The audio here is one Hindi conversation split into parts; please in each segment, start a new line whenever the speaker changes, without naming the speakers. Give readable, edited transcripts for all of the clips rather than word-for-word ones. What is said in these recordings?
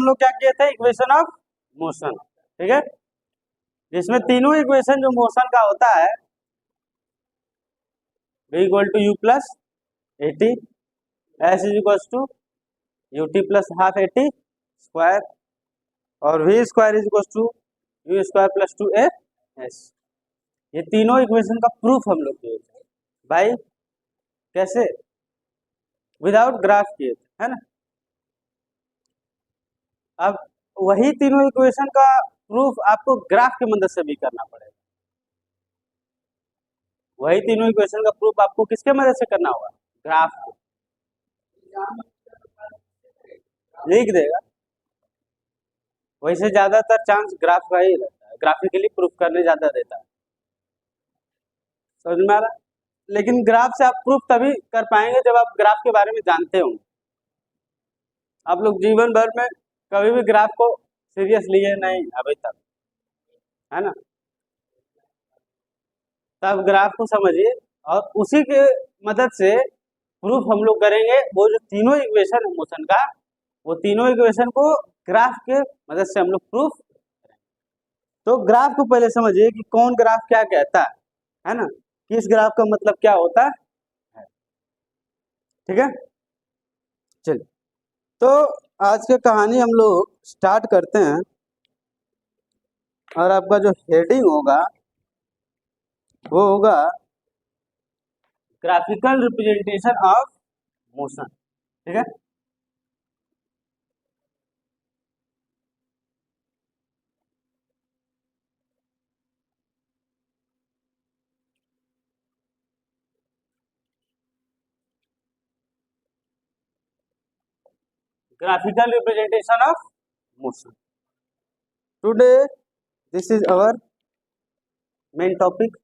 हम लोग क्या किए थे, इक्वेशन ऑफ मोशन, ठीक है, जिसमें तीनों इक्वेशन जो मोशन का होता है, v equal to u plus a t, s is equal to u t plus half a t square, और v square is equal to u square plus two a s. ये तीनों इक्वेशन का प्रूफ हम लोग किए थे भाई, कैसे, विदाउट ग्राफ किए थे, है ना। अब वही तीनों इक्वेशन का प्रूफ आपको ग्राफ की मदद से भी करना पड़ेगा। वही तीनों इक्वेशन का प्रूफ आपको किसके मदद से करना होगा, ग्राफ को लिख देगा। वैसे ज्यादातर चांस ग्राफ का ही रहता है, ग्राफिकली प्रूफ करने ज्यादा देता है, समझ में आ रहा है। लेकिन ग्राफ से आप प्रूफ तभी कर पाएंगे जब आप ग्राफ के बारे में जानते होंगे। आप लोग जीवन भर में कभी भी ग्राफ को सीरियस लिए नहीं अभी तक, है ना। तब ग्राफ को समझिए और उसी के मदद से प्रूफ हम लोग करेंगे। वो जो तीनों इक्वेशन है मोशन का, वो तीनों इक्वेशन को ग्राफ के मदद से हम लोग प्रूफ करेंगे। तो ग्राफ को पहले समझिए कि कौन ग्राफ क्या कहता है ना, किस ग्राफ का मतलब क्या होता है, ठीक है। चलिए, तो आज की कहानी हम लोग स्टार्ट करते हैं, और आपका जो हेडिंग होगा वो होगा ग्राफिकल रिप्रेजेंटेशन ऑफ मोशन, ठीक है। Graphical representation of motion, today this is our main topic.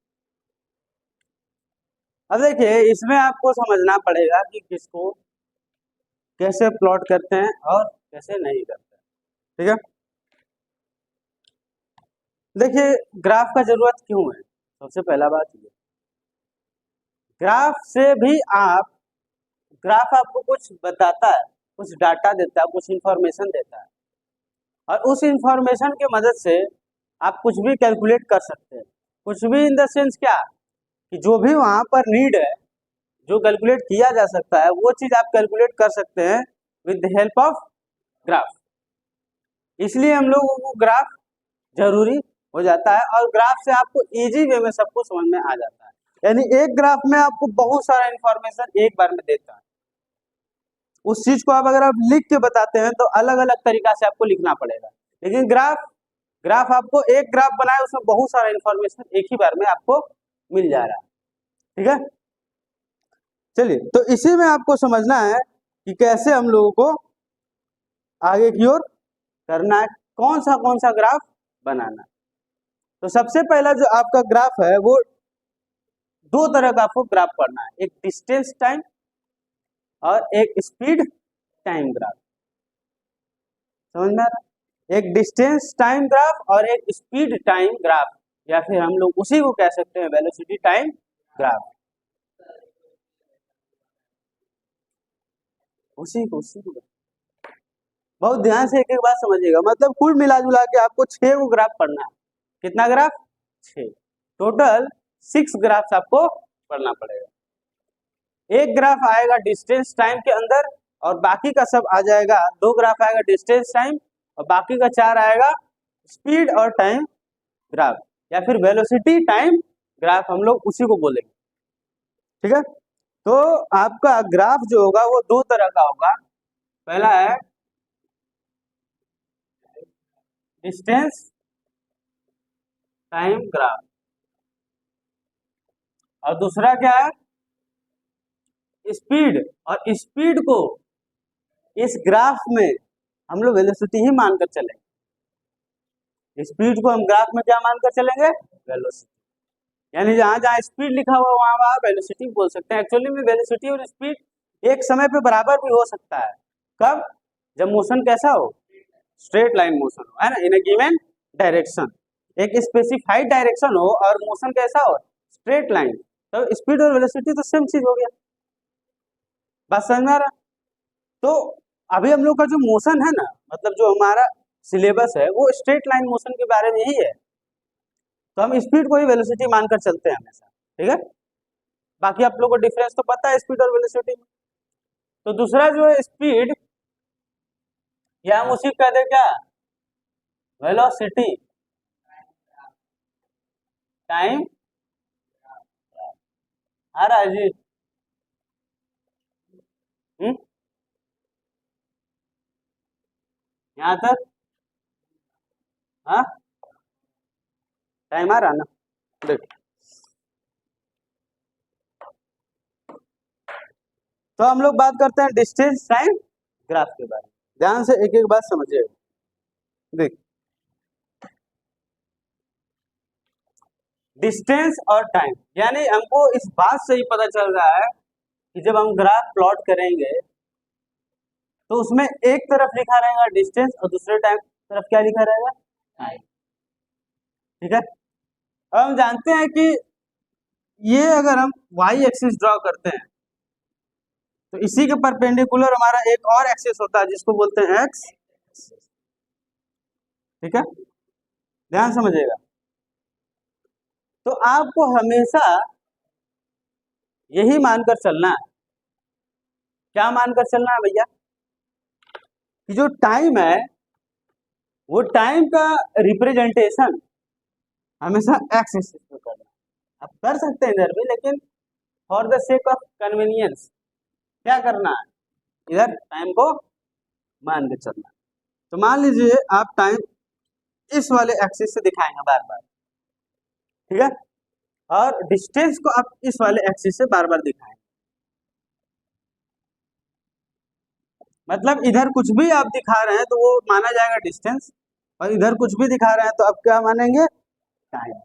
अब देखिए, इसमें आपको समझना पड़ेगा कि किसको कैसे प्लॉट करते हैं और कैसे नहीं करते हैं, ठीक है। देखिए, ग्राफ का जरूरत क्यों है, सबसे पहला बात ये, ग्राफ से भी आप, ग्राफ आपको कुछ बताता है, कुछ डाटा देता है, कुछ इंफॉर्मेशन देता है, और उस इंफॉर्मेशन के मदद से आप कुछ भी कैलकुलेट कर सकते हैं। कुछ भी इन द सेंस क्या, कि जो भी वहां पर नीड है, जो कैलकुलेट किया जा सकता है, वो चीज आप कैलकुलेट कर सकते हैं with the help of graph. इसलिए हम लोगों को ग्राफ जरूरी हो जाता है, और ग्राफ से आपको इजी वे में सब कुछ समझ में आ जाता है। यानी एक ग्राफ में आपको बहुत सारा इंफॉर्मेशन एक बार में देता है। उस चीज को आप अगर आप लिख के बताते हैं तो अलग अलग तरीका से आपको लिखना पड़ेगा, लेकिन ग्राफ आपको एक ग्राफ बनाए, उसमें बहुत सारा इंफॉर्मेशन एक ही बार में आपको मिल जा रहा है, ठीक है। चलिए, तो इसी में आपको समझना है कि कैसे हम लोगों को आगे की ओर करना है, कौन सा ग्राफ बनाना है। तो सबसे पहला जो आपका ग्राफ है, वो दो तरह का आपको ग्राफ पढ़ना है, एक डिस्टेंस टाइम और एक स्पीड टाइम ग्राफ, समझ में आ रहा है। एक डिस्टेंस टाइम ग्राफ और एक स्पीड टाइम ग्राफ, या फिर हम लोग उसी को कह सकते हैं वेलोसिटी टाइम ग्राफ। उसी को बहुत ध्यान से एक एक बात समझिएगा। मतलब कुल मिला जुला के आपको 6 को ग्राफ पढ़ना है। कितना ग्राफ, 6, टोटल 6 ग्राफ्स आपको पढ़ना पड़ेगा। एक ग्राफ आएगा डिस्टेंस टाइम के अंदर, और बाकी का सब आ जाएगा, 2 ग्राफ आएगा डिस्टेंस टाइम, और बाकी का 4 आएगा स्पीड और टाइम ग्राफ, या फिर वेलोसिटी टाइम ग्राफ, हम लोग उसी को बोलेंगे, ठीक है। तो आपका ग्राफ जो होगा वो दो तरह का होगा। पहला है डिस्टेंस टाइम ग्राफ, और दूसरा क्या है, स्पीड। और स्पीड को इस ग्राफ में हम लोग वेलोसिटी ही मानकर चलेंगे। स्पीड को हम ग्राफ में क्या मानकर चलेंगे, वेलोसिटी। यानी जहां जहां स्पीड लिखा हुआ वहां वहां वेलोसिटी बोल सकते हैं। एक्चुअली में वेलोसिटी और स्पीड एक समय पे बराबर भी हो सकता है। कब, जब मोशन कैसा हो, स्ट्रेट लाइन मोशन हो, है ना, इन ए गिवन डायरेक्शन, एक स्पेसिफाइड डायरेक्शन हो और मोशन कैसा हो, स्ट्रेट लाइन, तो स्पीड और वेलोसिटी तो सेम चीज हो गया। बात समझ में आ रहा। तो अभी हम लोग का जो मोशन है ना, मतलब जो हमारा सिलेबस है वो स्ट्रेट लाइन मोशन के बारे में ही है, तो हम स्पीड को ही वेलोसिटी मानकर चलते हैं हमेशा, ठीक है। बाकी आप लोगों को डिफरेंस तो पता है स्पीड और वेलोसिटी में। तो दूसरा जो है स्पीड, या हम उसी कहते हैं क्या, वेलोसिटी टाइम आ रहा है जी। यहाँ तक, हाँ टाइम आ रहा ना, देख। तो हम लोग बात करते हैं डिस्टेंस टाइम ग्राफ के बारे में। ध्यान से एक एक बात समझिए। देख, डिस्टेंस और टाइम, यानी हमको इस बात से ही पता चल रहा है कि जब हम ग्राफ प्लॉट करेंगे तो उसमें एक तरफ लिखा रहेगा डिस्टेंस और दूसरे टाइम तरफ क्या लिखा रहेगा, टाइम, ठीक है। अब हम जानते हैं कि ये अगर हम वाई एक्सिस ड्रॉ करते हैं तो इसी के परपेंडिकुलर हमारा एक और एक्सिस होता है जिसको बोलते हैं एक्स, ठीक है, ध्यान समझिएगा। तो आपको हमेशा यही मानकर चलना है, क्या मानकर चलना है भैया, कि जो टाइम है वो टाइम का रिप्रेजेंटेशन हमेशा एक्स एक्सिस पे करना है। आप कर सकते हैं इधर भी, लेकिन for the sake of convenience क्या करना है, इधर टाइम को मान के चलना है। तो मान लीजिए आप टाइम इस वाले एक्सिस से दिखाएंगे बार बार, ठीक है, और डिस्टेंस को आप इस वाले एक्सिस से बार बार दिखाएंगे। मतलब इधर कुछ भी आप दिखा रहे हैं तो वो माना जाएगा डिस्टेंस, और इधर कुछ भी दिखा रहे हैं तो आप क्या मानेंगे, टाइम,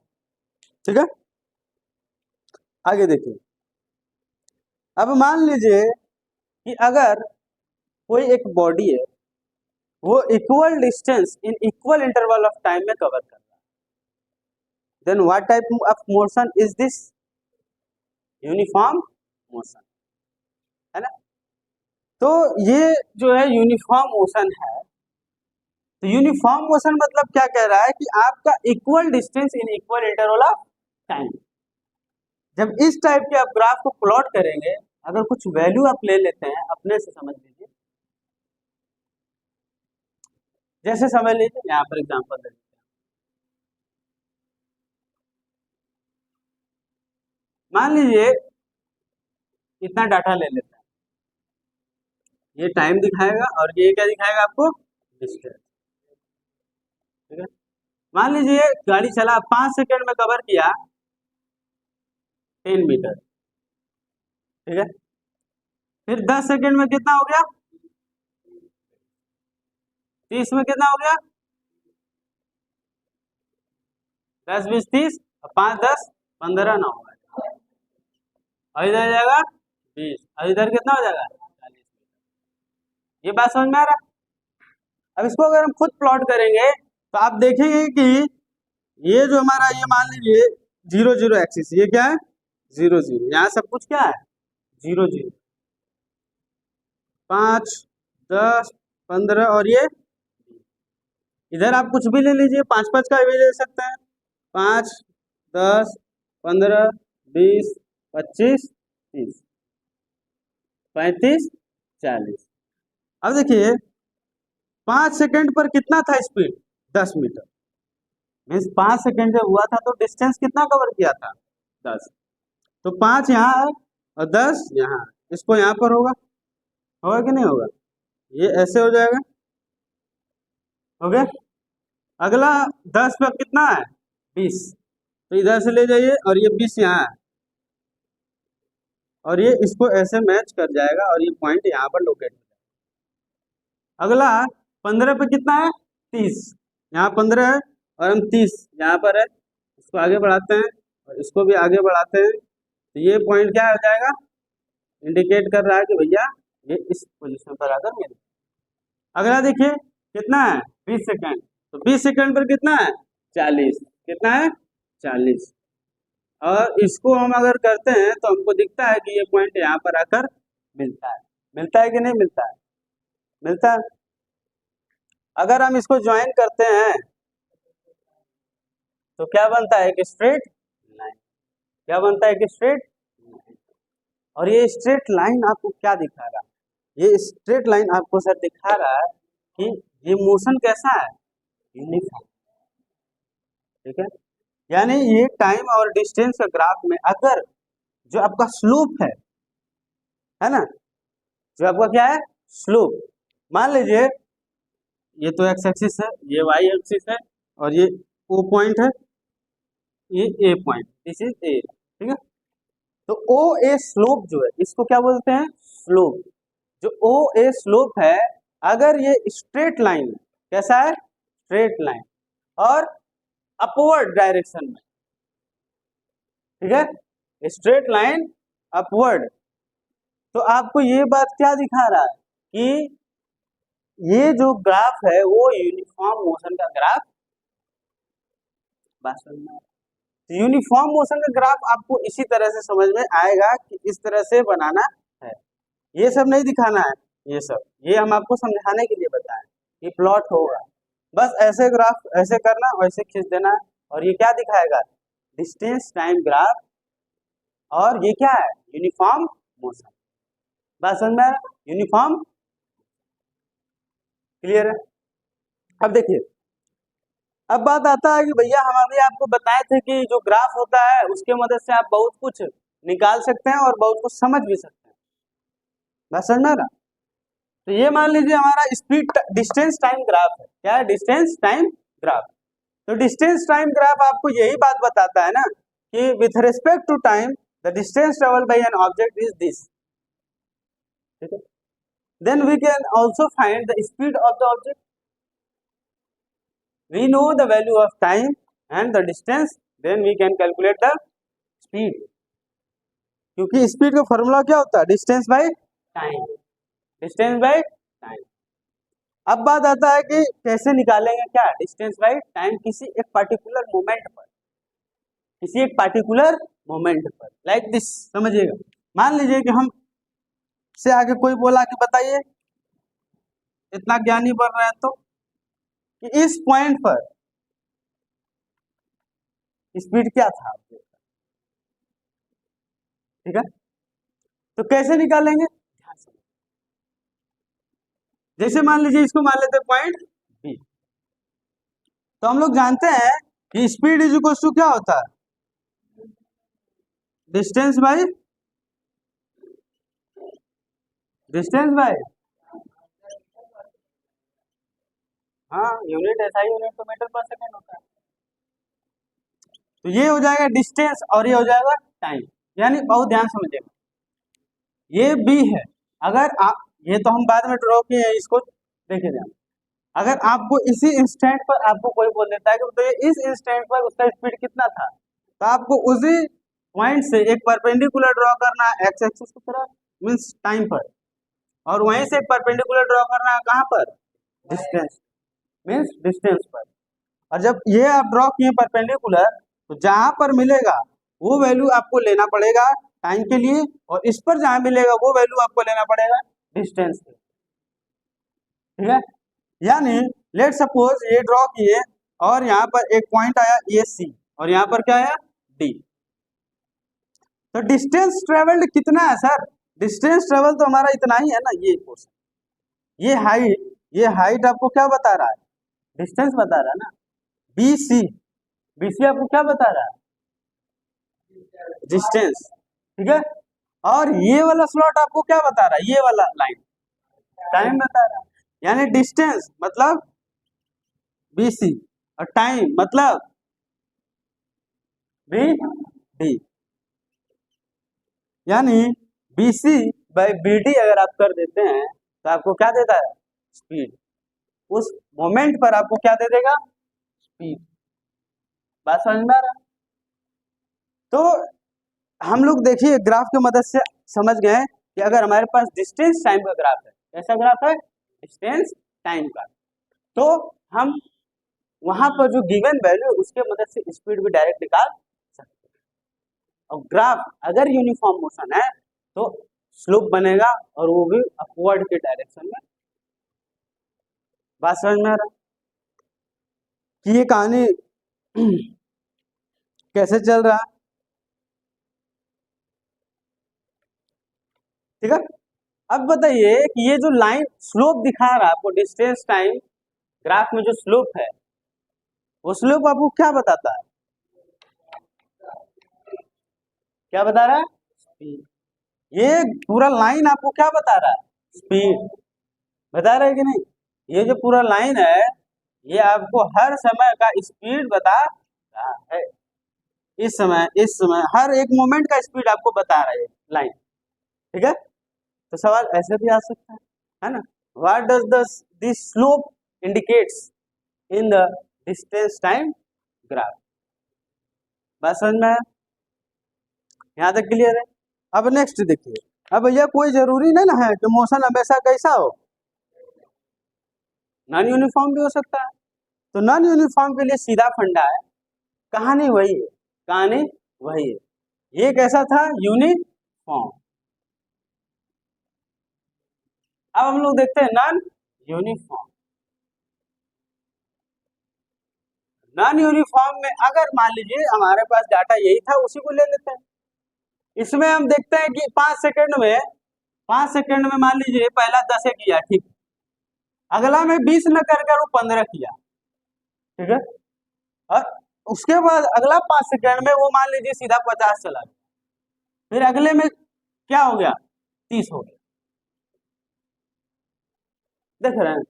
ठीक है। आगे देखिए, अब मान लीजिए कि अगर कोई एक बॉडी है वो equal distance in equal interval of time में कवर कर रहा है, then what type of motion is this, uniform motion, है ना। तो ये जो है यूनिफॉर्म मोशन है। तो यूनिफॉर्म मोशन मतलब क्या कह रहा है कि आपका equal distance in equal interval of time. जब इस टाइप के आप ग्राफ को प्लॉट करेंगे, अगर कुछ वैल्यू आप ले लेते हैं अपने से, समझ लीजिए, जैसे समझ लीजिए यहाँ पर एग्जांपल दे देते हैं। मान लीजिए इतना डाटा ले लेते हैं, ये टाइम दिखाएगा और ये क्या दिखाएगा आपको, डिस्टेंस, ठीक है। मान लीजिए गाड़ी चला 5 सेकंड में कवर किया 10 मीटर, ठीक है। फिर 10 सेकंड में कितना हो गया, 30 में कितना हो गया, 10 20 30, 5 10 15 9, और इधर जाएगा 20, और इधर कितना हो जाएगा 40। ये बात समझ में आ रहा है। अब इसको अगर हम खुद प्लॉट करेंगे तो आप देखेंगे कि ये जो हमारा, ये मान लीजिए 0 0 एक्सिस, ये क्या है 0 0, यहाँ सब कुछ क्या है 0 0, 5 10 15, और ये इधर आप कुछ भी ले लीजिए, 5 5 का भी ले सकते हैं, 5 10 15 20 25 30 35 40। अब देखिए 5 सेकंड पर कितना था स्पीड, 10 मीटर, मीन्स 5 सेकंड जब हुआ था तो डिस्टेंस कितना कवर किया था, 10। तो 5 यहाँ है और 10 यहाँ है, इसको यहाँ पर होगा, होगा कि नहीं होगा, ये ऐसे हो जाएगा, हो गया। अगला 10 पर कितना है 20, तो इधर से ले जाइए और ये 20 यहाँ है, और ये इसको ऐसे मैच कर जाएगा और ये पॉइंट यहाँ पर लोकेट हो जाएगा। अगला 15 पे कितना है 30, यहाँ 15 है और हम 30 यहाँ पर है, इसको आगे बढ़ाते हैं और इसको भी आगे बढ़ाते हैं, तो ये पॉइंट क्या हो जाएगा, इंडिकेट कर रहा है कि भैया ये इस पोजीशन पर आकर मिल। अगला देखिए कितना है 20 सेकंड, तो 20 सेकंड पर कितना है 40, कितना है 40, और इसको हम अगर करते हैं तो हमको दिखता है कि ये पॉइंट यहाँ पर आकर मिलता है, मिलता है कि नहीं मिलता है। मिलता है। अगर हम इसको ज्वाइन करते हैं तो क्या बनता है, एक स्ट्रेट लाइन। क्या बनता है, एक स्ट्रेट। और ये स्ट्रेट लाइन आपको क्या दिखा रहा है, ये स्ट्रेट लाइन आपको सर दिखा रहा है कि ये मोशन कैसा है, यूनिफॉर्म। ठीक है, यानी ये टाइम और डिस्टेंस का ग्राफ में अगर जो आपका स्लोप है ना, जो आपका क्या है, स्लोप। मान लीजिए ये तो एक्स एक्सिस है, ये वाई एक्सिस है, और ये ओ पॉइंट है, ये ए पॉइंट, दिस इज ए। ठीक है, तो ओ ए स्लोप जो है इसको क्या बोलते हैं, स्लोप। जो ओ ए स्लोप है, अगर ये स्ट्रेट लाइन है, कैसा है, स्ट्रेट लाइन, और अपवर्ड डायरेक्शन में, ठीक है, स्ट्रेट लाइन अपवर्ड, तो आपको ये बात क्या दिखा रहा है कि ये जो ग्राफ है वो यूनिफॉर्म मोशन का ग्राफ। बात समझ में, यूनिफॉर्म मोशन का ग्राफ आपको इसी तरह से समझ में आएगा कि इस तरह से बनाना है, ये सब नहीं दिखाना है, ये सब ये हम आपको समझाने के लिए बताएं, ये प्लॉट होगा, बस ऐसे ग्राफ ऐसे करना, वैसे खींच देना, और ये क्या दिखाएगा, डिस्टेंस टाइम ग्राफ, और ये क्या है, यूनिफॉर्म मोशन। बात समझ में, यूनिफॉर्म, क्लियर है। अब देखिए, अब बात आता है कि भैया हम अभी आपको बताए थे कि जो ग्राफ होता है उसके मदद से आप बहुत कुछ निकाल सकते हैं और बहुत कुछ समझ भी सकते हैं। बात समझ में आ रहा, तो ये मान लीजिए हमारा स्पीड डिस्टेंस टाइम ग्राफ है, क्या है, डिस्टेंस टाइम ग्राफ। तो डिस्टेंस टाइम ग्राफ आपको यही बात बताता है ना कि with respect to time the distance travel by an object is this. ठीक है, then we can also find the speed of the object. We know the value of time and the distance, then we can calculate the speed. क्योंकि स्पीड का फॉर्मूला क्या होता है, distance by time, distance by time. अब बात आता है कि कैसे निकालेंगे क्या, डिस्टेंस बाय टाइम किसी एक पर्टिकुलर मोमेंट पर, किसी एक पर्टिकुलर मोमेंट पर, लाइक दिस, समझिएगा। मान लीजिए कि हम से आगे कोई बोला कि बताइए, इतना ज्ञानी बन रहे हैं तो, कि इस पॉइंट पर स्पीड क्या था, ठीक है, तो कैसे निकालेंगे, जैसे मान लीजिए इसको मान लेते हैं पॉइंट बी, तो हम लोग जानते हैं कि स्पीड इज इक्वल टू क्या होता है, डिस्टेंस बाय, डिस्टेंस बाय, हाँ यूनिट ऐसा ही, यूनिट तो मीटर पर सेकंड होता है। तो ये हो जाएगा डिस्टेंस और ये हो जाएगा टाइम, यानी बहुत ध्यान समझिएगा, ये बी है। अगर आप, ये तो हम बाद में ड्रॉ किए हैं, इसको देखिए ध्यान, अगर आपको इसी इंस्टेंट पर आपको कोई बोल देता है कि तो ये इस इंस्टेंट पर उसका स्पीड कितना था, तो आपको उसी पॉइंट से एक परपेंडिकुलर ड्रॉ करना है एक्स एक्सिस की तरफ, मींस टाइम पर, और वहीं से एक परपेंडिकुलर ड्रॉ करना है कहाँ पर, डिस्टेंस, मींस डिस्टेंस पर। और जब ये आप ड्रॉ किए परपेंडिकुलर, तो जहां पर मिलेगा वो वैल्यू आपको लेना पड़ेगा टाइम के लिए, और इस पर जहां मिलेगा वो वैल्यू आपको लेना पड़ेगा डिस्टेंस के, ठीक है। यानी लेट सपोज ये ड्रॉ किए और यहाँ पर एक पॉइंट आया ए सी, और यहाँ पर क्या आया डी, तो डिस्टेंस ट्रेवल्ड कितना है सर, डिस्टेंस ट्रेवल तो हमारा इतना ही है ना, ये पोर्शन, ये हाइट आपको क्या बता रहा है, डिस्टेंस बता रहा है ना, बी सी, बी सी आपको क्या बता रहा है, डिस्टेंस, ठीक है। और ये वाला स्लॉट आपको क्या बता रहा है, ये वाला लाइन टाइम बता रहा है, यानी डिस्टेंस मतलब BC और टाइम मतलब BD, यानी BC बाई BD अगर आप कर देते हैं तो आपको क्या देता है, स्पीड, उस मोमेंट पर आपको क्या दे देगा, स्पीड। बात समझ में आ रहा है। तो हम लोग देखिए ग्राफ की मदद से समझ गए कि अगर हमारे पास डिस्टेंस टाइम का ग्राफ है, कैसा ग्राफ है, डिस्टेंस टाइम का, तो हम वहां पर जो गिवन वैल्यू उसके मदद से स्पीड भी डायरेक्ट निकाल सकते हैं। और ग्राफ अगर यूनिफॉर्म मोशन है तो स्लोप बनेगा और वो भी अपवर्ड के डायरेक्शन में बात समझ में आ रहा है कि ये कहानी कैसे चल रहा है? ठीक है। अब बताइए कि ये जो लाइन स्लोप दिखा रहा है आपको, डिस्टेंस टाइम ग्राफ में जो स्लोप है, वो स्लोप आपको क्या बताता है? क्या बता रहा है? स्पीड। ये पूरा लाइन आपको क्या बता रहा है? स्पीड बता रहा है कि नहीं? ये जो पूरा लाइन है, ये आपको हर समय का स्पीड बता रहा है। इस समय हर एक मोमेंट का स्पीड आपको बता रहा है लाइन। ठीक है। तो सवाल ऐसे भी आ सकता है ना? What does this slope indicates in the distance time graph. बात समझ में आया? यहाँ तक क्लियर है? अब नेक्स्ट देखिए। अब भैया कोई जरूरी नहीं ना है कि मोशन हमेशा कैसा हो, नॉन यूनिफॉर्म भी हो सकता है। तो नॉन यूनिफॉर्म के लिए सीधा फंडा है, कहानी वही है, कहानी वही है। ये कैसा था? यूनिफॉर्म। अब हम लोग देखते हैं नॉन यूनिफॉर्म। नॉन यूनिफॉर्म में अगर मान लीजिए हमारे पास डाटा यही था, उसी को ले लेते हैं। इसमें हम देखते हैं कि 5 सेकंड में मान लीजिए पहला 10 किया, ठीक, अगला में 20 न करके वो 15 किया। ठीक है। और उसके बाद अगला 5 सेकंड में वो मान लीजिए सीधा 50 चला गया। फिर अगले में क्या हो गया? 30 हो गया। देख रहे हैं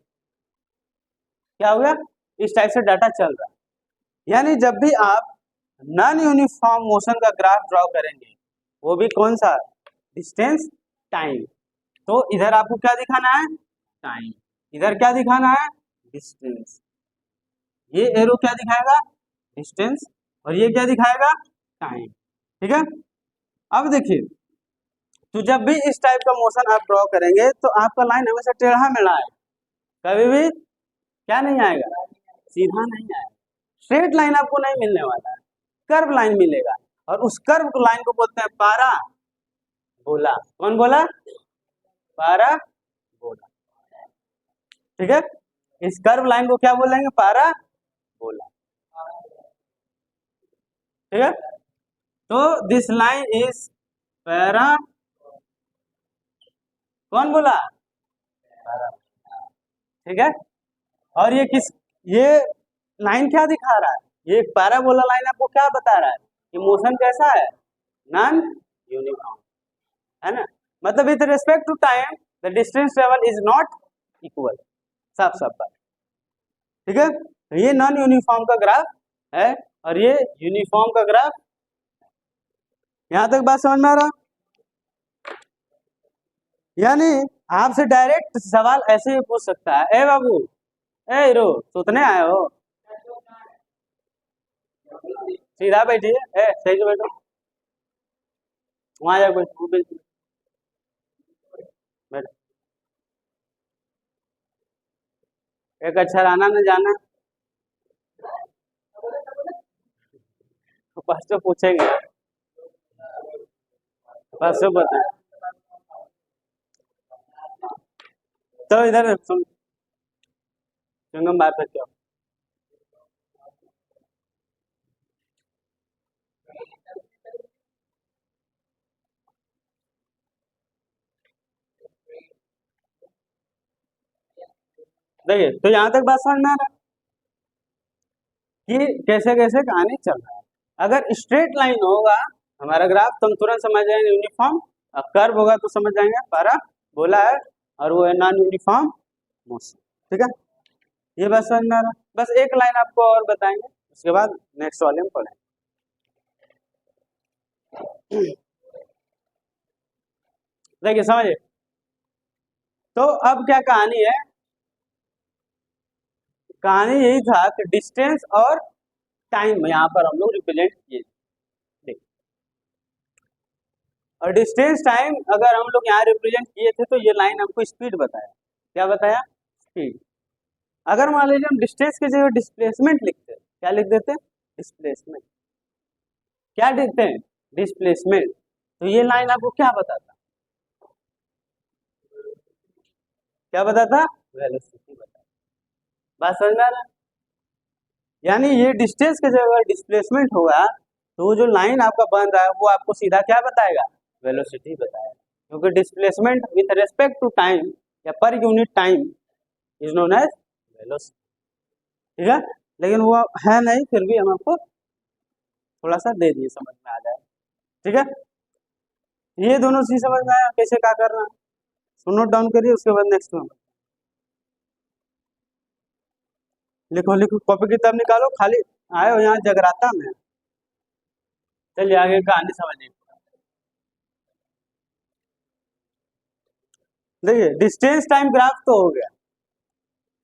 क्या हो गया? इस टाइप से डाटा चल रहा है। यानी जब भी आप नॉन यूनिफॉर्म मोशन का ग्राफ ड्रॉ करेंगे, वो भी कौन सा? Distance time. तो इधर आपको क्या दिखाना है? टाइम। इधर क्या दिखाना है? डिस्टेंस। ये एरो क्या दिखाएगा? डिस्टेंस। और ये क्या दिखाएगा? टाइम। ठीक है। अब देखिए, तो जब भी इस टाइप का मोशन आप ड्रॉ करेंगे तो आपका लाइन हमेशा टेढ़ा मेढ़ा है, कभी भी क्या नहीं आएगा? सीधा नहीं आएगा। स्ट्रेट लाइन आपको नहीं मिलने वाला है, कर्व लाइन मिलेगा। और उस कर्व लाइन को बोलते हैं पारा बोला। कौन बोला? पारा बोला। ठीक है। इस कर्व लाइन को क्या बोलेंगे? पारा बोला। ठीक है। तो दिस लाइन इज पैरा, कौन बोला? पैरा। ठीक है। और ये लाइन क्या दिखा रहा है? ये पैराबोला लाइन आपको क्या बता रहा है कि मोशन कैसा है? नॉन यूनिफॉर्म, है ना? मतलब with respect to time the distance travel is not equal. साफ साफ बात। ठीक है। तो ये नॉन यूनिफॉर्म का ग्राफ है और ये यूनिफॉर्म का ग्राफ। यहां तक बात समझ में आ रहा? यानी आपसे डायरेक्ट सवाल ऐसे ही पूछ सकता है, ए बाबू, ए हीरो, सुतने आए हो? सीधा बैठिए, ए सही से बैठो, वहां जाकर बैठो, बैठो। एक अक्षर आना न जाना, तो फर्स्ट तो पूछेंगे, फर्स्ट तो बताए। तो इधर सुन, चुंगम बात करते हो। देखिए, तो यहाँ तक बात समझ में आ रहा है कि कैसे कैसे कहानी चल रहा है। अगर स्ट्रेट लाइन होगा हमारा ग्राफ तो हम तुरंत समझ जाएंगे यूनिफॉर्म, और कर्व होगा तो समझ जाएंगे पारा बोला है, और वो है नॉन यूनिफॉर्म मोशन। ठीक है। ये बात समझ में आ रहा है? बस एक लाइन आपको और बताएंगे, उसके बाद नेक्स्ट वाले में पढ़ेंगे। देखिए समझिए, तो अब क्या कहानी है? कहानी यही था कि डिस्टेंस और टाइम यहाँ पर हम लोग रिप्रेजेंट किए। ठीक। और डिस्टेंस टाइम अगर हम लोग यहाँ रिप्रेजेंट किए थे तो ये लाइन हमको स्पीड बताया। क्या बताया? स्पीड। अगर मान लीजिए हम डिस्टेंस की जगह डिस्प्लेसमेंट लिखते हैं, क्या लिख देते हैं? डिस्प्लेसमेंट। क्या लिखते हैं? डिस्प्लेसमेंट। तो ये लाइन आपको क्या बताता? क्या बताता? वेलोसिटी बताता। बात समझ में आ रहा है? यानी ये डिस्टेंस के जगह डिस्प्लेसमेंट होगा तो वो जो लाइन आपका बन रहा है वो आपको सीधा क्या बताएगा, वेलोसिटी बताएगा, क्योंकि displacement with respect to time या per unit time is known as velocity. ठीक है, लेकिन वो है नहीं, फिर भी हम आपको थोड़ा सा दे दिए, समझ में आ जाए। ठीक है, ये दोनों चीज समझ में आया कैसे क्या करना, तो नोट डाउन करिए, उसके बाद नेक्स्ट में लिखो लिखो, कॉपी किताब निकालो, खाली आए हो यहाँ जगराता में। चलिए आगे कहानी समझिए। देखिए डिस्टेंस टाइम ग्राफ तो हो गया,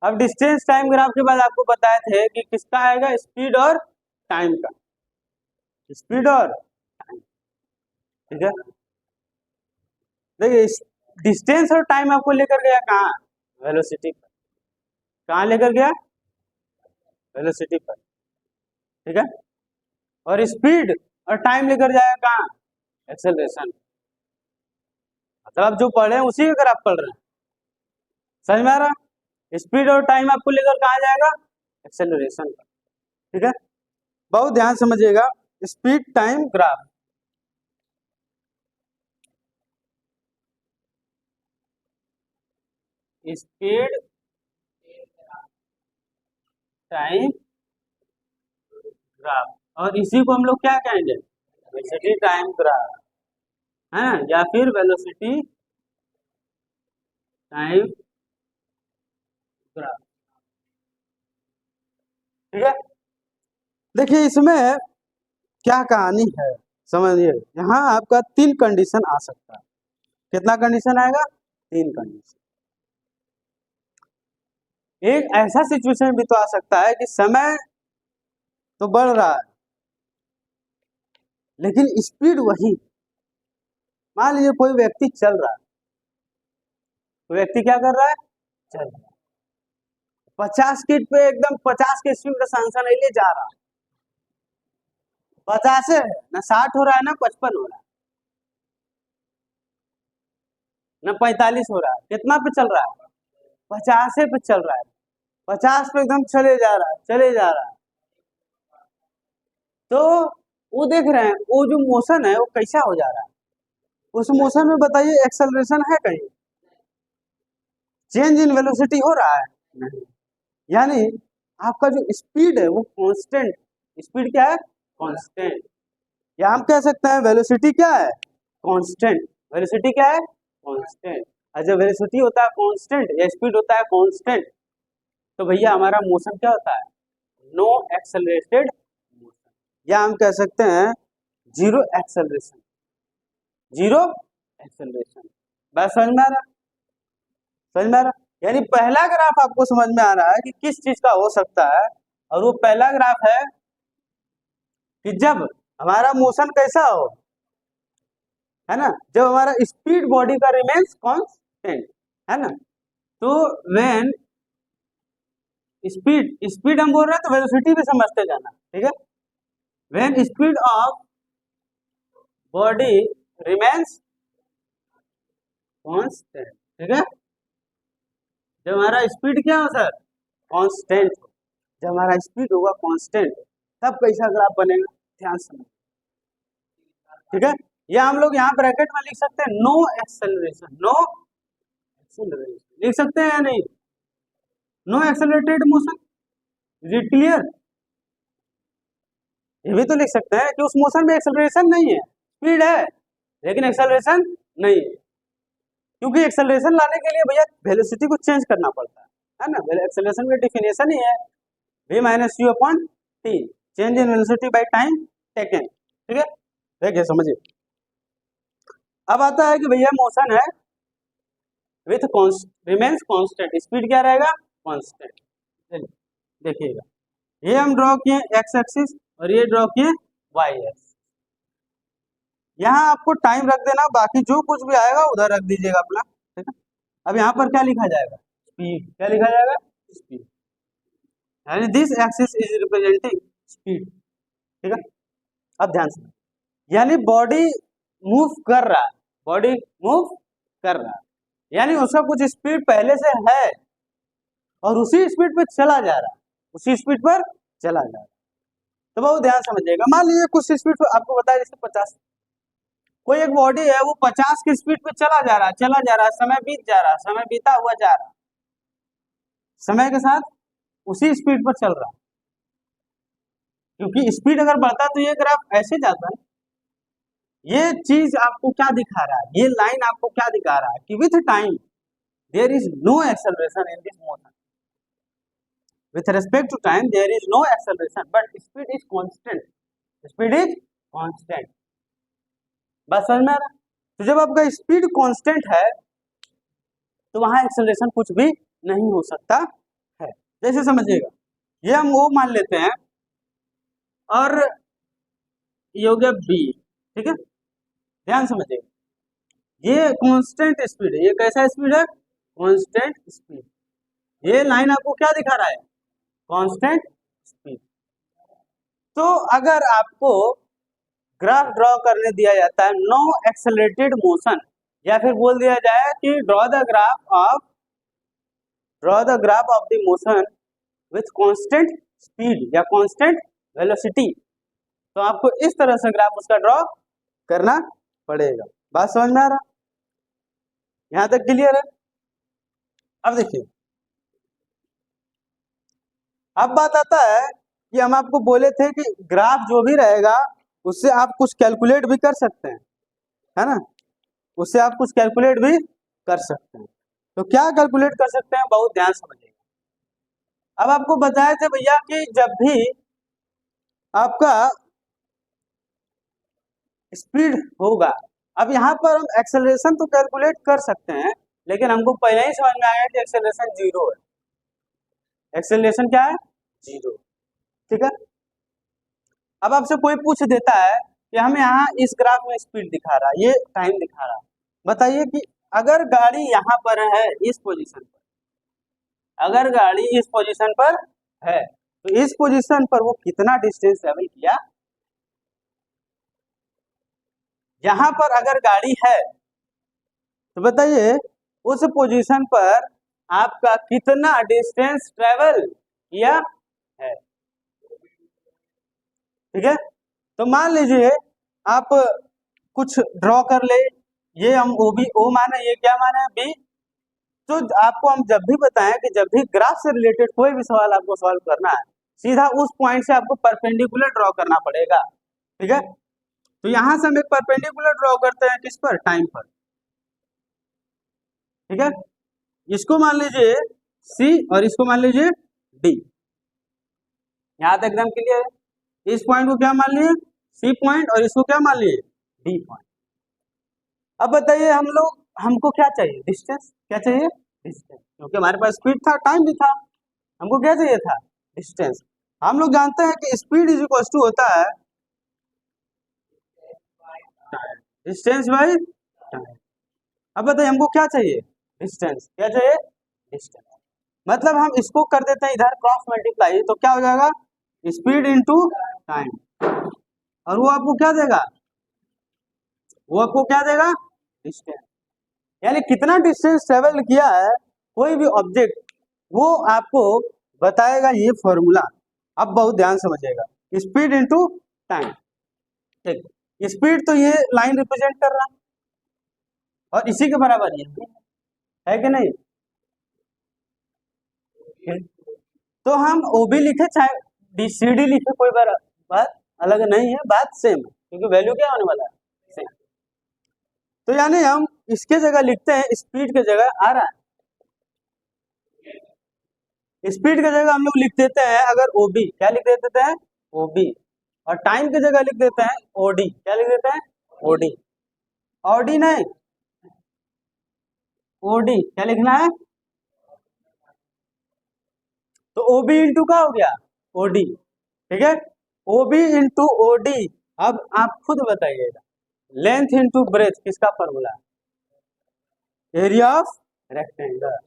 अब डिस्टेंस टाइम ग्राफ के बाद आपको बताए थे कि किसका आएगा, स्पीड और टाइम का, स्पीड और टाइम। ठीक है, देखिए डिस्टेंस और टाइम आपको लेकर गया कहाँ, वेलोसिटी पर, कहाँ लेकर गया, वेलोसिटी पर। ठीक है, और स्पीड और टाइम लेकर जाएगा कहाँ, एक्सेलरेशन। मतलब आप जो पढ़ रहे हैं उसी का ग्राफ पढ़ रहे हैं, समझ में आ रहा, स्पीड और टाइम आपको लेकर कहाँ जाएगा, एक्सेलरेशन पर। ठीक है, बहुत ध्यान समझिएगा, speed time graph, speed time graph, और इसी को हम लोग क्या कहेंगे, वेलोसिटी टाइम ग्राफ है, या फिर वेलोसिटी टाइम ग्राफ। ठीक है, देखिए इसमें क्या कहानी है समझिए, यहाँ आपका 3 कंडीशन आ सकता है, कितना कंडीशन आएगा, 3 कंडीशन। एक ऐसा सिचुएशन भी तो आ सकता है कि समय तो बढ़ रहा है लेकिन स्पीड वही, मान लीजिए कोई व्यक्ति चल रहा है, कोई व्यक्ति क्या कर रहा है, चल रहा है 50 स्पीड पे, एकदम 50 के स्पीड का सांसा नहीं ले जा रहा, 50 है ना, 60 हो रहा है ना 55 हो रहा है ना 45 हो रहा है, कितना पे चल रहा है, 50 पे चल रहा है, 50 पे एकदम चले जा रहा है, चले जा रहा है। तो वो देख रहे हैं वो जो मोशन है वो कैसा हो जा रहा है, उस मोशन में बताइए एक्सेलरेशन है कहीं, चेंज इन वेलोसिटी हो रहा है नहीं, यानी आपका जो स्पीड है वो कांस्टेंट, स्पीड क्या है, कांस्टेंट, या हम कह सकते हैं वेलोसिटी क्या है, कांस्टेंट, वेलोसिटी क्या है, कांस्टेंट। और जब वेलोसिटी होता है कांस्टेंट या स्पीड होता है कांस्टेंट तो भैया हमारा मोशन क्या होता है, नो एक्सेलरेटेड मोशन, या हम कह सकते हैं जीरो एक्सेलरेशन, जीरो एक्सेलरेशन। बस समझ में आ रहा, समझ में आ रहा, यानी पहला ग्राफ आपको समझ में आ रहा है कि किस चीज का हो सकता है, और वो पहला ग्राफ है कि जब हमारा मोशन कैसा हो, है ना, जब हमारा स्पीड बॉडी का रिमेन्स कांस्टेंट, है ना, तो व्हेन स्पीड, स्पीड हम बोल रहे हैं तो वेलोसिटी भी समझते जाना। ठीक है, when speed of body remains constant, ठीक है, जब हमारा स्पीड क्या हो सर, कांस्टेंट, जब हमारा स्पीड होगा कांस्टेंट तब कैसा ग्राफ बनेगा, ध्यान से। ठीक है, या हम लोग यहाँ ब्रैकेट में लिख सकते हैं नो एक्सेलरेशन, नो एक्सेलरेशन लिख सकते हैं या नहीं, no accelerated motion, is it clear, ये भी तो लिख सकते हैं कि उस मोशन में एक्सेलरेशन नहीं है, स्पीड है लेकिन एक्सेलरेशन नहीं है, क्योंकि एक्सेलरेशन लाने के लिए भैया वेलोसिटी को चेंज करना पड़ता है ना, एक्सेलरेशन का डिफिनेशन ही है v minus you upon T, change in velocity by time taken. ठीक है, देखिए समझिए, अब आता है कि भैया मोशन है विथ रिमेन्स कांस्टेंट, स्पीड क्या रहेगा, कांस्टेंट। देखिएगा ये हम ड्रॉ किए एक्स एक्सिस और ये ड्रॉ किए वाई एक्स, यहाँ आपको टाइम रख देना, बाकी जो कुछ भी आएगा उधर रख दीजिएगा अपना। ठीक है, अब यहाँ पर क्या लिखा जाएगा, स्पीड, क्या लिखा जाएगा, स्पीड, यानी this axis is representing speed. ठीक है, अब ध्यान से, यानी बॉडी मूव कर रहा है, बॉडी मूव कर रहा है, यानी उसका कुछ स्पीड पहले से है, और उसी स्पीड पे चला जा रहा है, उसी स्पीड पर चला जा रहा है। तो बहुत ध्यान समझिएगा। मान लीजिए कुछ स्पीड पर आपको बताया जैसे 50, कोई एक बॉडी है वो 50 की स्पीड पे चला जा रहा है, चला जा रहा है, समय बीत जा रहा है, समय बीता हुआ जा रहा है, समय के साथ उसी स्पीड पर चल रहा है। क्योंकि स्पीड अगर बढ़ता तो ये ग्राफ ऐसे जाता है। ये चीज आपको क्या दिखा रहा है, ये लाइन आपको क्या दिखा रहा है कि with time there is no acceleration in this motion, with respect to time there is no acceleration but speed is constant, speed is constant। बस समझ में आ रहा? तो जब आपका स्पीड कांस्टेंट है तो वहां एक्सेलरेशन कुछ भी नहीं हो सकता है। जैसे समझिएगा, ये हम वो मान लेते हैं और ये हो गया बी, ठीक है, ध्यान समझिएगा, ये कांस्टेंट स्पीड है, ये कैसा स्पीड है, कांस्टेंट स्पीड। ये लाइन आपको क्या दिखा रहा है, कांस्टेंट स्पीड। तो अगर आपको ग्राफ ड्रॉ करने दिया जाता है नो एक्सेलरेटेड मोशन, या फिर बोल दिया जाए कि draw the graph of the motion with constant speed या कांस्टेंट वेलोसिटी, तो आपको इस तरह से ग्राफ उसका ड्रॉ करना पड़ेगा। बात समझ में आ रहा, यहां तक क्लियर है? अब देखिए, अब बात आता है कि हम आपको बोले थे कि ग्राफ जो भी रहेगा उससे आप कुछ कैलकुलेट भी कर सकते हैं, है ना, उससे आप कुछ कैलकुलेट भी कर सकते हैं। तो क्या कैलकुलेट कर सकते हैं, बहुत ध्यान समझिएगा। अब आपको बताया थे भैया कि जब भी आपका स्पीड होगा, अब यहाँ पर हम एक्सेलरेशन तो कैलकुलेट कर सकते हैं, लेकिन हमको पहले ही समझ में आया कि एक्सेलरेशन जीरो है। एक्सेलरेशन क्या है, जीरो, ठीक है। अब आपसे कोई पूछ देता है कि हमें यहाँ इस ग्राफ में स्पीड दिखा रहा है, ये टाइम दिखा रहा है, बताइए कि अगर गाड़ी यहाँ पर है इस पोजीशन पर, अगर गाड़ी इस पोजीशन पर है तो इस पोजीशन पर वो कितना डिस्टेंस ट्रेवल किया, यहाँ पर अगर गाड़ी है तो बताइए उस पोजीशन पर आपका कितना डिस्टेंस ट्रेवल किया है, ठीक है। तो मान लीजिए आप कुछ ड्रॉ कर ले, ये हम ओ बी ओ माने, ये क्या माने बी। तो आपको हम जब भी बताएं कि जब भी ग्राफ से रिलेटेड कोई भी सवाल आपको सॉल्व करना है, सीधा उस पॉइंट से आपको परपेंडिकुलर ड्रॉ करना पड़ेगा, ठीक है। तो यहां से हम एक परपेंडिकुलर ड्रॉ करते हैं किस पर, टाइम पर, ठीक है। इसको मान लीजिए सी और इसको मान लीजिए डी, यहां तक एकदम क्लियर है। इस पॉइंट को क्या मान लिए, सी पॉइंट, और इसको क्या मान लिए, डी पॉइंट। अब बताइए हम लोग, हमको क्या चाहिए, डिस्टेंस, क्या चाहिए, डिस्टेंस, क्योंकि हमारे पास स्पीड था, टाइम भी था, हमको क्या चाहिए था, डिस्टेंस। हम लोग जानते हैं कि स्पीड इज इक्वल टू होता है डिस्टेंस बाई टाइम। अब बताइए हमको क्या चाहिए, डिस्टेंस, क्या चाहिए, डिस्टेंस। मतलब हम इसको कर देते हैं इधर क्रॉस मल्टीप्लाई, तो क्या हो जाएगा, स्पीड इनटू टाइम, और वो आपको क्या देगा, वो आपको क्या देगा, डिस्टेंस। यानी कितना डिस्टेंस ट्रेवल किया है कोई भी ऑब्जेक्ट, वो आपको बताएगा ये फॉर्मूला। अब बहुत ध्यान समझिएगा, स्पीड इनटू टाइम, ठीक, स्पीड तो ये लाइन रिप्रेजेंट कर रहा है और इसी के बराबर ये है कि नहीं, तो हम ओबी लिखे चाहे बीसीडी लिखे, कोई बात अलग नहीं है, बात सेम है, क्योंकि वैल्यू क्या होने वाला है, सेम। तो यानी हम इसके जगह लिखते हैं, स्पीड के जगह आ रहा है, स्पीड की जगह हम लोग लिख देते हैं अगर ओबी, क्या लिख देते हैं, ओबी, और टाइम की जगह लिख देते हैं ओडी, क्या लिख देते हैं, ओडी, ओडी नहीं, ओडी, क्या लिखना है, तो ओबी इंटू का हो गया ओडी, ठीक है, ओबी इंटू ओडी। अब आप खुद बताइएगा, लेंथ इंटू ब्रेथ किसका फॉर्मूला है, area of rectangle,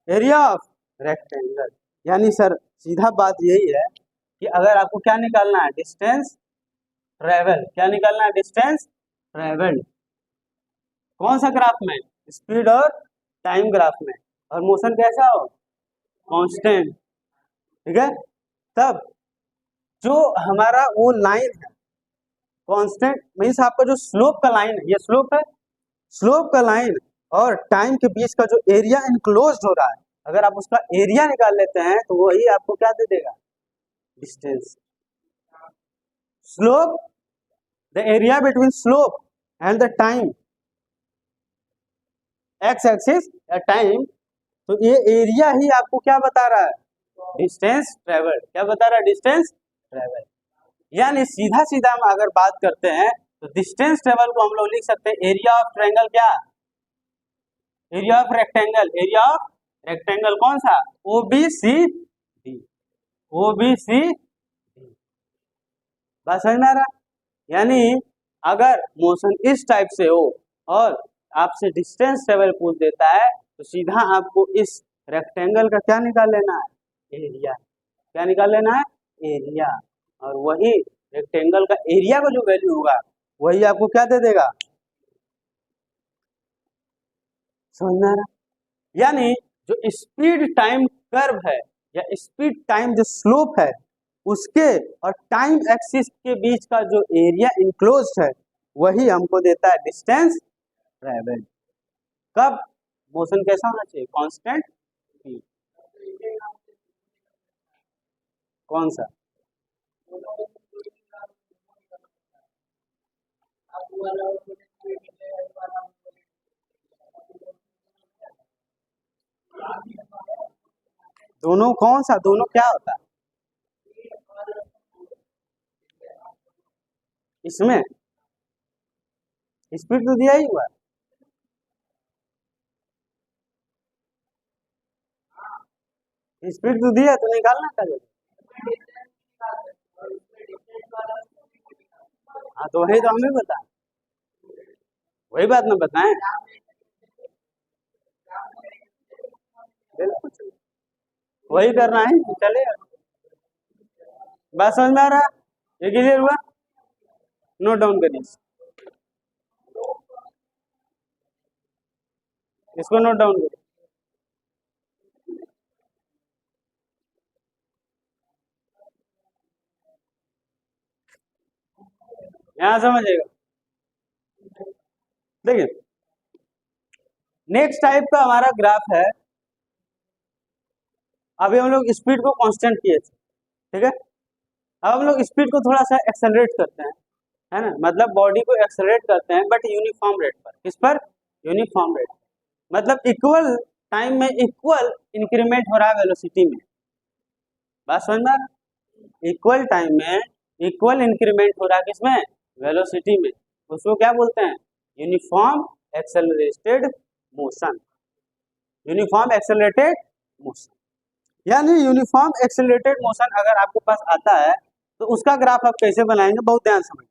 area of rectangle. यानी सर सीधा बात यही है कि अगर आपको क्या निकालना है, डिस्टेंस ट्रेवल, क्या निकालना है, डिस्टेंस ट्रेवल, कौन सा ग्राफ में, स्पीड और टाइम ग्राफ में, और मोशन कैसा हो, कांस्टेंट, ठीक है। तब जो हमारा वो लाइन है कांस्टेंट मीन्स आपका जो स्लोप का लाइन है, ये स्लोप है, स्लोप का लाइन और टाइम के बीच का जो एरिया इनक्लोज्ड हो रहा है, अगर आप उसका एरिया निकाल लेते हैं तो वही आपको क्या दे देगा, distance. Slope, the area between slope and the time, x axis या टाइम, तो ये एरिया ही आपको क्या बता रहा है, डिस्टेंस ट्रेवल। क्या बता रहा है, डिस्टेंस ट्रेवल। यानी सीधा सीधा हम अगर बात करते हैं तो डिस्टेंस ट्रेवल को हम लोग लिख सकते हैं एरिया ऑफ ट्रायंगल, क्या, area of rectangle, area of rectangle कौन सा, OBCD, OBCD। बात समझ में आ रहा, यानी अगर मोशन इस टाइप से हो और आपसे डिस्टेंस ट्रेवल पूछ देता है तो सीधा आपको इस रेक्टेंगल का क्या निकाल लेना है, एरिया। क्या निकाल लेना है, एरिया। और वही रेक्टेंगल का एरिया का जो वैल्यू होगा वही आपको क्या दे देगा, समझ में आ रहा। यानी जो स्पीड टाइम कर्व है या स्पीड टाइम जो स्लोप है उसके और टाइम एक्सिस के बीच का जो एरिया इनक्लोज्ड है वही हमको देता है डिस्टेंस ट्रेवल। कब, मोशन कैसा होना चाहिए, कांस्टेंट स्पीड। कौन सा, दोनों कौन सा, दोनों क्या होता है इसमें, स्पीड तो दिया ही हुआ है, स्पीड तो दिया तो निकालना था जब। हाँ तो वही तो हमें बताएं, वही बात ना बताएं, बिल्कुल वही करना है, चले। बात समझ में आ रहा, ये क्लियर हुआ, नोट डाउन करिए, इसको नोट डाउन करिए, यहां समझिएगा। देखिए नेक्स्ट टाइप का हमारा ग्राफ है, अभी हम लोग स्पीड को कांस्टेंट किए थे, ठीक है। अब हम लोग स्पीड को थोड़ा सा एक्सेलरेट करते हैं, है ना, मतलब बॉडी को एक्सेलरेट करते हैं बट यूनिफॉर्म रेट पर। किस पर, यूनिफॉर्म रेट, मतलब इक्वल टाइम में इक्वल इंक्रीमेंट हो रहा है वेलोसिटी में। बात समझ में, इक्वल टाइम में इक्वल इंक्रीमेंट हो रहा है किसमें, वेलोसिटी में, उसको क्या बोलते हैं, uniform accelerated motion, uniform accelerated motion. यानी यूनिफॉर्म एक्सेलरेटेड मोशन अगर आपके पास आता है तो उसका ग्राफ आप कैसे बनाएंगे, बहुत ध्यान समझिए।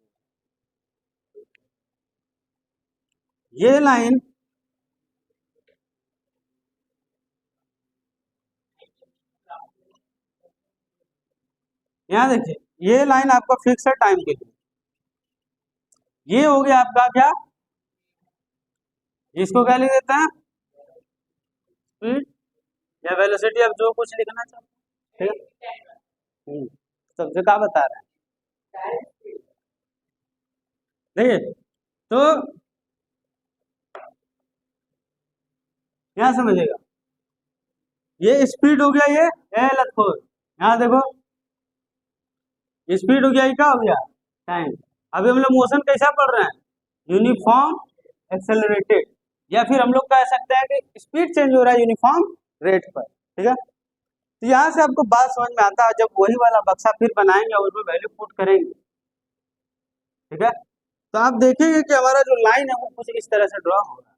ये लाइन यहां देखिए, ये लाइन आपका फिक्स है टाइम के लिए, ये हो गया आपका क्या, इसको क्या लिख देते हैं, स्पीड या वेलोसिटी, अब जो कुछ लिखना चाहते हैं, ठीक है। सबसे क्या बता रहे हैं, देखिए तो यहाँ समझिएगा, ये स्पीड हो गया, ये एल फोर, यहाँ देखो स्पीड हो गया, ये क्या हो गया, टाइम। अभी हम लोग मोशन कैसा पढ़ रहे हैं, यूनिफॉर्म एक्सेलरेटेड, या फिर हम लोग कह सकते हैं कि स्पीड चेंज हो रहा है यूनिफॉर्म रेट पर, ठीक है। तो यहाँ से आपको बात समझ में आता है, जब वही वाला बक्सा फिर बनाएंगे और उसमें वैल्यू पुट करेंगे, ठीक है, तो आप देखेंगे कि हमारा जो लाइन है वो कुछ इस तरह से ड्रॉ हो रहा है,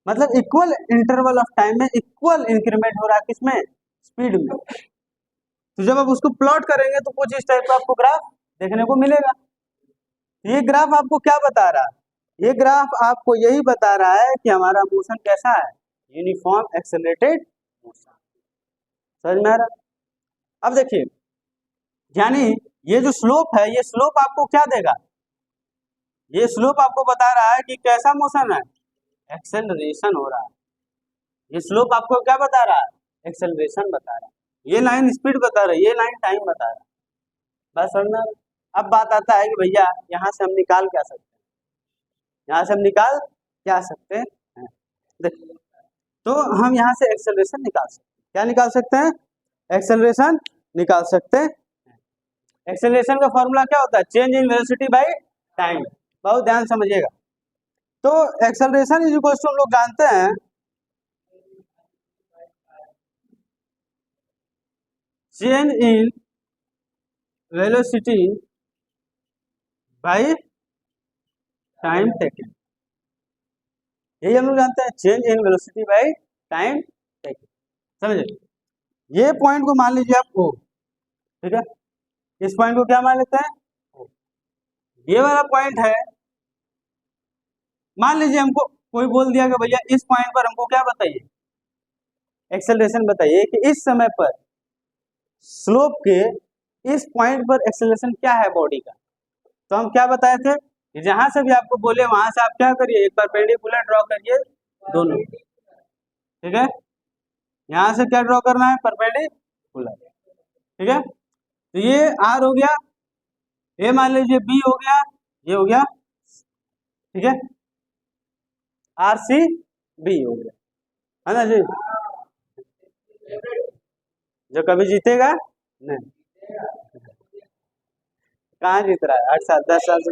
मतलब इक्वल इंटरवल ऑफ टाइम में इक्वल इंक्रीमेंट हो रहा है किसमें, स्पीड में। तो जब आप उसको प्लॉट करेंगे तो कुछ इस टाइप का आपको ग्राफ देखने को मिलेगा। ये ग्राफ आपको क्या बता रहा है, ये ग्राफ आपको यही बता रहा है कि हमारा मोशन कैसा है, यूनिफॉर्म एक्सेलरेटेड मोशन। समझ में आ रहा, अब देखिए, यानी ये जो स्लोप है, ये स्लोप आपको क्या देगा, ये स्लोप आपको बता रहा है कि कैसा मोशन है, एक्सेलरेशन हो रहा है, ये स्लोप आपको क्या बता रहा है? एक्सेलरेशन बता रहा है। ये लाइन स्पीड बता रहा है, ये लाइन टाइम बता रहा है। बस समझना। अब बात आता है कि भैया यहाँ से हम निकाल क्या सकते हैं, यहाँ से हम निकाल क्या सकते हैं? देखिए, तो हम यहाँ से एक्सेलरेशन निकाल सकते हैं। क्या निकाल सकते हैं? एक्सेलरेशन निकाल सकते हैं। एक्सेलरेशन का फॉर्मूला क्या होता है? Change in velocity by time. बहुत ध्यान समझिएगा। तो एक्सेलरेशन इज इक्वल टू हम लोग जानते हैं change in velocity by time taken. यही हम लोग जानते हैं, change in velocity by time taken. समझे? ये पॉइंट को मान लीजिए आप O, ठीक है? इस पॉइंट को क्या मान लेते हैं? O। ये वाला पॉइंट है, मान लीजिए हमको कोई बोल दिया कि भैया इस पॉइंट पर हमको क्या बताइए? एक्सेलरेशन बताइए कि इस समय पर स्लोप के इस पॉइंट पर एक्सेलरेशन क्या है बॉडी का। तो हम क्या बताए थे कि जहां से भी आपको बोले वहां से आप क्या करिए? एक परपेंडिकुलर ड्रॉ करिए दोनों, ठीक है? यहाँ से क्या ड्रॉ करना है? परपेंडिकुलर, ठीक है? तो ये R हो गया, ये मान लीजिए B हो गया, ये हो गया, ठीक है? RCB हो गया, है ना जी? जो कभी जीतेगा नहीं, कहाँ जीत रहा है? 8 साल 10 साल से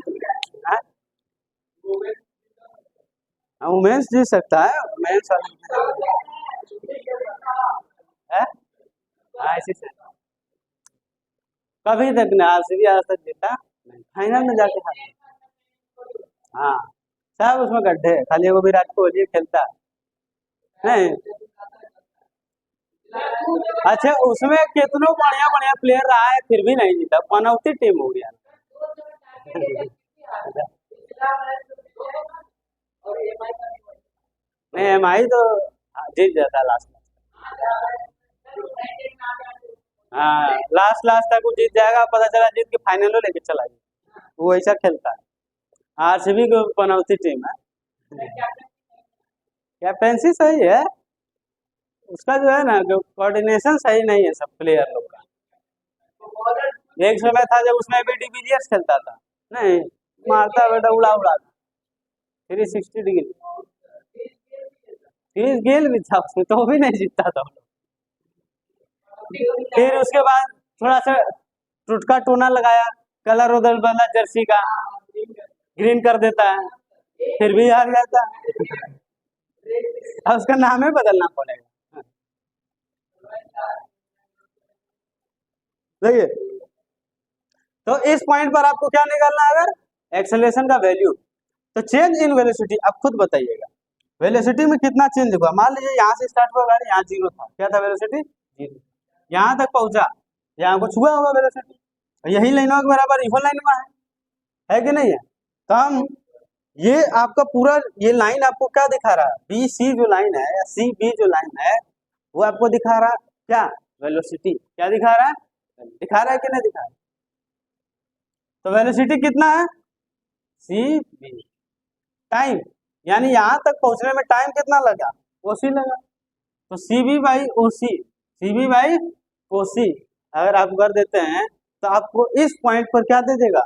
वुमेन्स जीत सकता है, मेंस है ऐसी से कभी तक ना RCB आज तक जीता नहीं, फाइनल में जाके हारा। हाँ, सब उसमें गड्ढे, खाली वो विराट कोहली खेलता नहीं। अच्छा, उसमें कितनों बढ़िया बढ़िया प्लेयर रहा है फिर भी नहीं जीता, पनौती टीम हो गया। नहीं, MI तो जीत जाता लास्ट में। हाँ, लास्ट लास्ट तक वो जीत जाएगा, पता चला जीत के फाइनल में लेके चला गया। वो ऐसा खेलता है। RCB को पनौती टीम है। कैप्टेंसी सही है उसका, जो है ना कोऑर्डिनेशन सही नहीं है सब प्लेयर लोग का। एक समय था जब उसमें भी डिविलियर्स खेलता था, नहीं मारता बेटा उड़ा उड़ा 360 डिग्री। क्रिस गेल भी था उसमें तो भी नहीं जीतता था। फिर उसके बाद थोड़ा सा टुटका टोना लगाया, कलर उधर बदला जर्सी का, ग्रीन कर देता है, फिर भी हार जाता है। अब उसका नाम ही बदलना पड़ेगा। देखिए, तो इस पॉइंट पर आपको क्या निकालना है? अगर एक्सेलरेशन का वैल्यू, तो चेंज इन वेलोसिटी आप खुद बताइएगा, वेलोसिटी में कितना चेंज होगा। मान लीजिए यहाँ से स्टार्ट हुआ गाड़ी, यहाँ 0 था, क्या था? वेलोसिटी 0। यहाँ तक पहुंचा, यहाँ कुछ हुआ होगा वेलोसिटी, यही लाइनों के बराबर इहो लाइन में है कि नहीं है? तो हम ये आपका पूरा ये लाइन आपको क्या दिखा रहा है? BC जो लाइन है या CB जो लाइन है वो आपको दिखा रहा है क्या? वेलोसिटी। क्या दिखा रहा है? दिखा रहा है कि नहीं दिखा रहा है? तो वेलोसिटी कितना है? CB। टाइम, यानी यहाँ तक पहुंचने में टाइम कितना लगा? OC लगा। तो CB/OC अगर आप कर देते हैं तो आपको इस पॉइंट पर क्या दे देगा?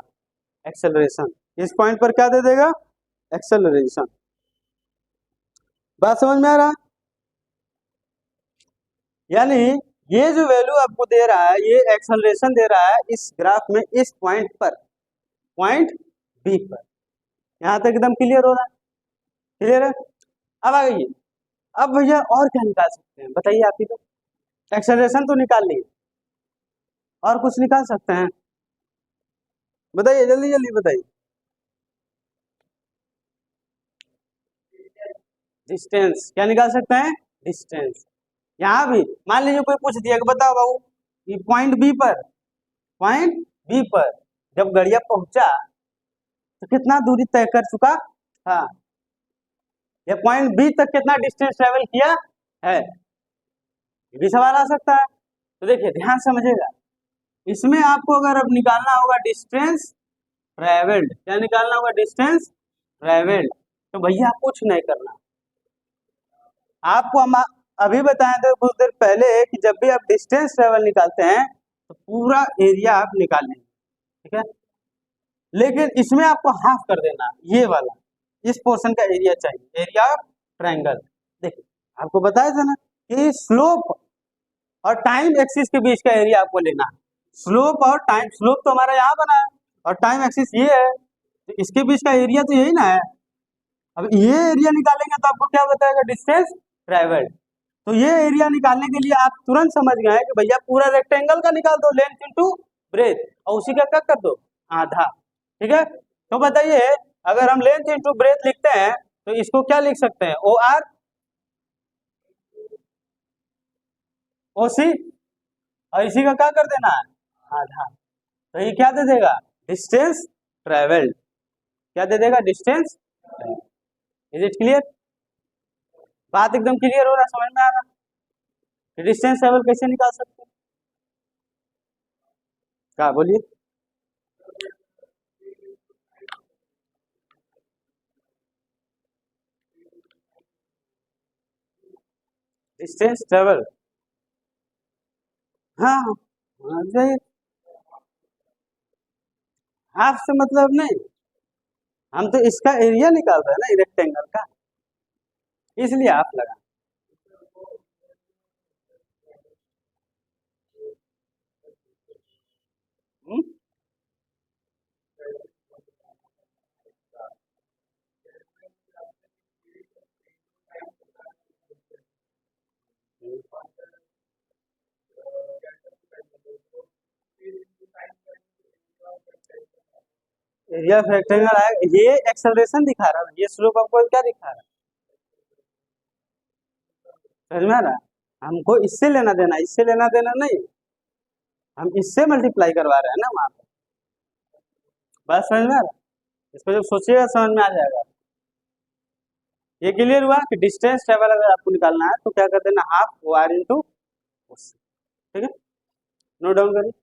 एक्सेलरेशन। इस पॉइंट पर क्या दे देगा? एक्सेलरेशन। बात समझ में आ रहा है? यानी ये जो वैल्यू आपको दे रहा है, ये एक्सेलरेशन दे रहा है इस ग्राफ में, इस पॉइंट पर, पॉइंट B पर। यहाँ तक एकदम क्लियर हो रहा है? क्लियर है? अब आ गई, अब भैया और क्या निकाल सकते हैं बताइए आप ही। तो एक्सेलरेशन तो निकाल लिए, और कुछ निकाल सकते हैं? बताइए जल्दी जल्दी बताइए। डिस्टेंस, क्या निकाल सकते हैं? डिस्टेंस। यहाँ भी मान लीजिए कोई पूछ दिया कि बताओ बाबू ये पॉइंट बी पर जब गड़िया पहुंचा तो कितना दूरी तय कर चुका था? ये पॉइंट B तक कितना डिस्टेंस ट्रेवल किया है? ये भी सवाल आ सकता है। तो देखिए ध्यान समझिएगा, इसमें आपको अगर अब निकालना होगा डिस्टेंस ट्रेवल्ड। क्या निकालना होगा? Distance travelled. तो भैया कुछ नहीं करना, आपको अभी बताया था कुछ देर पहले कि जब भी आप डिस्टेंस ट्रेवल निकालते हैं तो पूरा एरिया आप निकाल लेंगे, ठीक है। लेकिन इसमें आपको हाफ कर देना, ये वाला इस पोर्शन का एरिया चाहिए, एरिया ऑफ ट्रायंगल। देखिए आपको बताया था ना कि स्लोप और टाइम एक्सिस के बीच का एरिया आपको लेना है। स्लोप और टाइम, स्लोप तो हमारा यहाँ बना है और टाइम एक्सिस ये है, तो इसके बीच का एरिया तो यही ना है। अब ये एरिया निकालेंगे तो आपको क्या बताएगा, डिस्टेंस ट्रेवल्ड। तो ये एरिया निकालने के लिए आप तुरंत समझ गए कि भैया पूरा रेक्टेंगल का निकाल दो, लेंथ इंटू ब्रेथ, और उसी का क्या कर दो, आधा, ठीक है। तो बताइए अगर हम लेंथ इंटू ब्रेथ लिखते हैं तो इसको क्या लिख सकते हैं, ओ आर ओ सी, और इसी का क्या कर देना है, आधा। तो ये क्या दे देगा, डिस्टेंस ट्रेवल्ड। क्या दे देगा, डिस्टेंस। इज इट क्लियर, बात एकदम क्लियर हो रहा है, समझ में आ रहा है डिस्टेंस ट्रेवल कैसे निकाल सकते हैं, क्या बोलिए। डिस्टेंस ट्रेवल, हाँ हाँ, सही। हाफ से मतलब नहीं, हम तो इसका एरिया निकाल रहे हैं ना रेक्टेंगल का, इसलिए हाफ लगा। हम्म? एरिया ऑफ रेक्टेंगल आएगा, ये एक्सेलरेशन दिखा रहा है, ये स्लोप आपको क्या दिखा रहा है, समझ में आ रहा है। हमको इससे लेना देना, इससे लेना देना नहीं, हम इससे मल्टीप्लाई करवा रहे हैं ना वहां पे, बात समझ में आ रहा है। इसको जब सोचिएगा समझ में आ जाएगा। ये क्लियर हुआ कि डिस्टेंस ट्रेवल अगर आपको निकालना है तो क्या कर देना, हाफ ओ आर इंटू, ठीक है। नोट डाउन करिए।